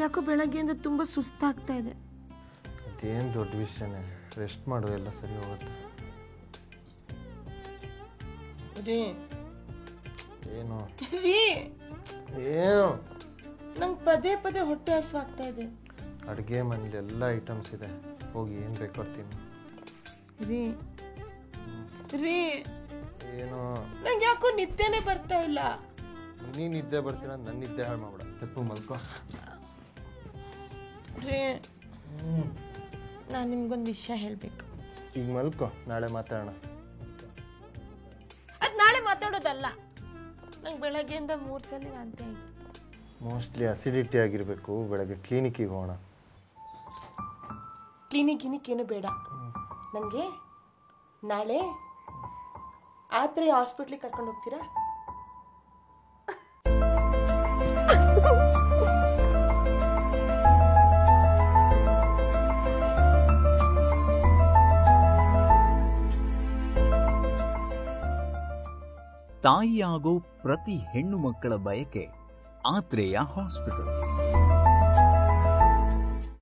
ನಂಗೆ ಯಾಕೋ ಬೆಳಗ್ಗೆಯಿಂದ ತುಂಬ ಸುಸ್ತಾಗ್ತಾ ಇದೆ. ಅದೇನು ದೊಡ್ಡ ವಿಷಯನೇ, ರೆಸ್ಟ್ ಮಾಡು, ಎಲ್ಲ ಸರಿ ಹೋಗುತ್ತೆ. ಏನು ಏನು ನಂಗೆ ಪದೇ ಪದೇ ಹೊಟ್ಟೆ ಹಸುವಾಗ್ತಾ ಇದೆ. ಅಡುಗೆ ಮನೇಲಿ ಎಲ್ಲ ಐಟಮ್ಸ್ ಇದೆ, ಹೋಗಿ ಏನು ಬೇಕಾಡ್ತೀನಿ. ಏನು ನಂಗೆ ಯಾಕೋ ನಿದ್ದೆನೇ ಬರ್ತಾ ಇಲ್ಲ. ನೀನು ನಿದ್ದೆ ಬರ್ತೀನ, ನನ್ನ ನಿದ್ದೆ ಹಾಳು ಮಾಡ್ಬೇಡ. ತಪ್ಪು ಮಲ್ಕೋ. ನಾನು ನಿಮ್ಗೊಂದು ವಿಷಯ ಹೇಳಬೇಕು. ಈಗ ಮಲ್ಕೋ, ನಾಳೆ ಮಾತಾಡೋಣ. ಅದು ನಾಳೆ ಮಾತಾಡೋದಲ್ಲ, ನಂಗೆ ಬೆಳಗ್ಗೆಯಿಂದ 3 ಸಲ ವಾಂತಿ ಆಯಿತು. ಮೋಸ್ಟ್ಲಿ ಅಸಿಡಿಟಿ ಆಗಿರಬೇಕು. ಬೆಳಗ್ಗೆ ಕ್ಲಿನಿಕ್ಕಿಗೆ ಹೋಗೋಣ. ಕ್ಲಿನಿಕ್ ಏನು ಬೇಡ ನನಗೆ. ನಾಳೆ ಆತ್ರೆ ಹಾಸ್ಪಿಟ್ಲಿಗೆ ಕರ್ಕೊಂಡು ಹೋಗ್ತೀರಾ? ತಾಯಿಯಾಗೋ ಪ್ರತಿ ಹೆಣ್ಣು ಮಕ್ಕಳ ಬಯಕೆ ಆತ್ರೇಯ ಹಾಸ್ಪಿಟಲ್.